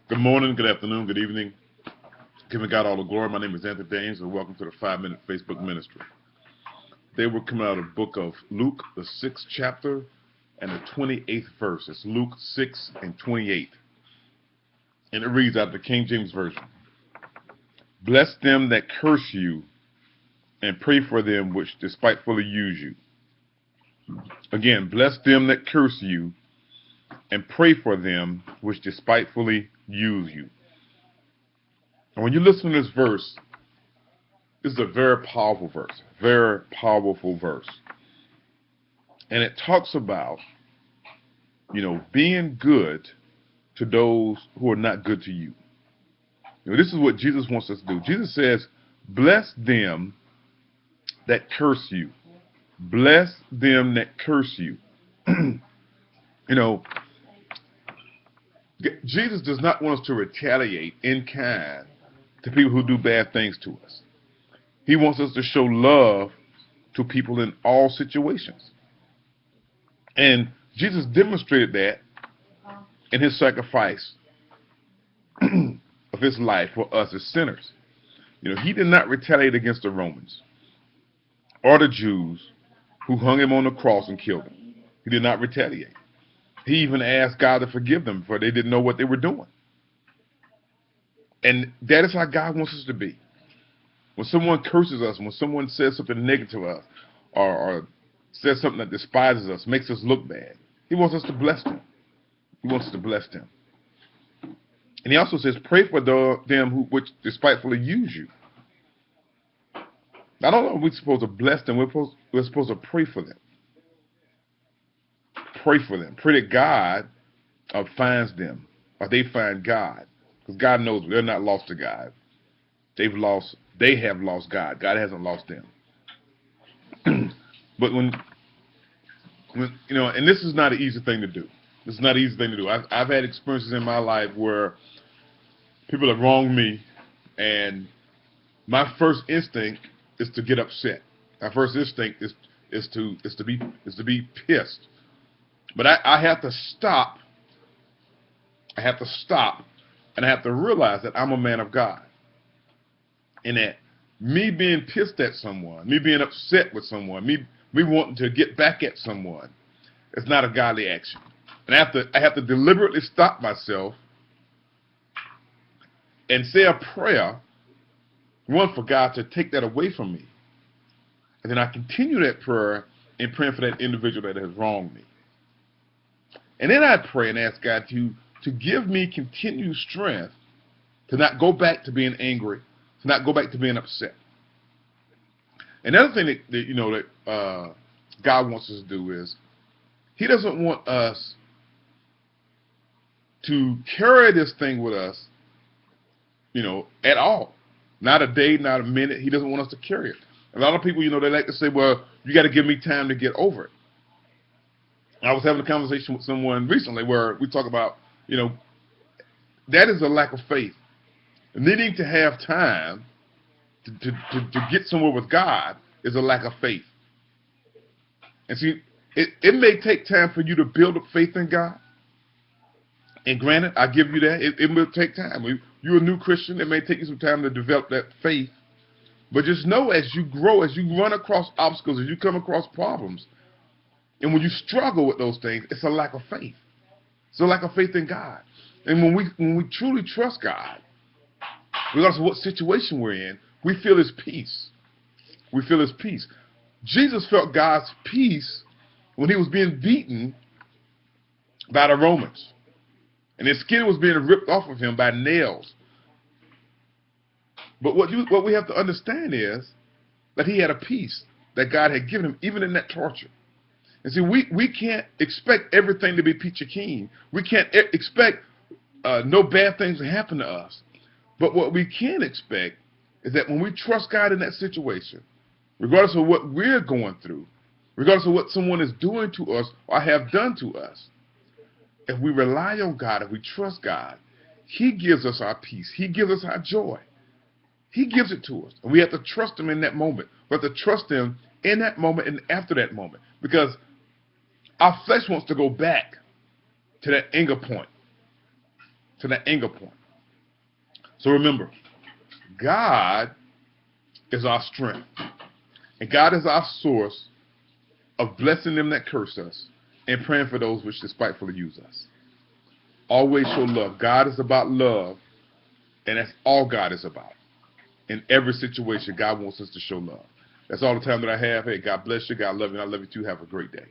Good morning, good afternoon, good evening. Giving God all the glory. My name is Anthony Daines, and welcome to the 5-Minute Facebook Ministry. Today we're coming out of the book of Luke, the 6th chapter, and the 28th verse. It's Luke 6 and 28. And it reads out of the King James Version. Bless them that curse you, and pray for them which despitefully use you. Again, bless them that curse you, and pray for them which despitefully use you. And when you listen to this verse, this is a very powerful verse. Very powerful verse. And it talks about, being good to those who are not good to you. This is what Jesus wants us to do. Jesus says, bless them that curse you. Bless them that curse you. Jesus does not want us to retaliate in kind to people who do bad things to us. He wants us to show love to people in all situations. And Jesus demonstrated that in his sacrifice of his life for us as sinners. He did not retaliate against the Romans or the Jews who hung him on the cross and killed him. He did not retaliate. He even asked God to forgive them, for they didn't know what they were doing. And that is how God wants us to be. When someone curses us, when someone says something negative to us, or says something that despises us, makes us look bad, he wants us to bless them. He wants us to bless them. And he also says, pray for them which despitefully use you. Not only are we supposed to bless them, we're supposed to pray for them. Pray for them. Pray that God finds them, or they find God. Because God knows they're not lost to God. They have lost God. God hasn't lost them. But when and this is not an easy thing to do. This is not an easy thing to do. I've had experiences in my life where people have wronged me, and my first instinct is to get upset. My first instinct is to be pissed. But I have to stop. I have to stop, and I have to realize that I'm a man of God. And that me being pissed at someone, me being upset with someone, me wanting to get back at someone, is not a godly action. And I have to deliberately stop myself and say a prayer, one, for God to take that away from me. And then I continue that prayer in praying for that individual that has wronged me. And then I pray and ask God to give me continued strength to not go back to being angry, to not go back to being upset. Another thing that God wants us to do is he doesn't want us to carry this thing with us, at all. Not a day, not a minute. He doesn't want us to carry it. A lot of people, they like to say, well, you got to give me time to get over it. I was having a conversation with someone recently where we talk about, that is a lack of faith. Needing to have time to get somewhere with God is a lack of faith. And see, it may take time for you to build up faith in God. And granted, I give you that. It will take time. You're a new Christian. It may take you some time to develop that faith. But just know, as you grow, as you run across obstacles, as you come across problems, and when you struggle with those things, it's a lack of faith. It's a lack of faith in God. And when we truly trust God, regardless of what situation we're in, we feel his peace. We feel his peace. Jesus felt God's peace when he was being beaten by the Romans. And his skin was being ripped off of him by nails. But what we have to understand is that he had a peace that God had given him, even in that torture. And see, we can't expect everything to be peachy keen. We can't expect no bad things to happen to us. But what we can expect is that when we trust God in that situation, regardless of what we're going through, regardless of what someone is doing to us or have done to us, if we rely on God, if we trust God, he gives us our peace. He gives us our joy. He gives it to us. And we have to trust him in that moment. We have to trust him in that moment and after that moment. Because our flesh wants to go back to that anger point. To that anger point. So remember, God is our strength. And God is our source of blessing them that curse us and praying for those which despitefully use us. Always show love. God is about love, and that's all God is about. In every situation, God wants us to show love. That's all the time that I have. Hey, God bless you. God love you. I love you too. Have a great day.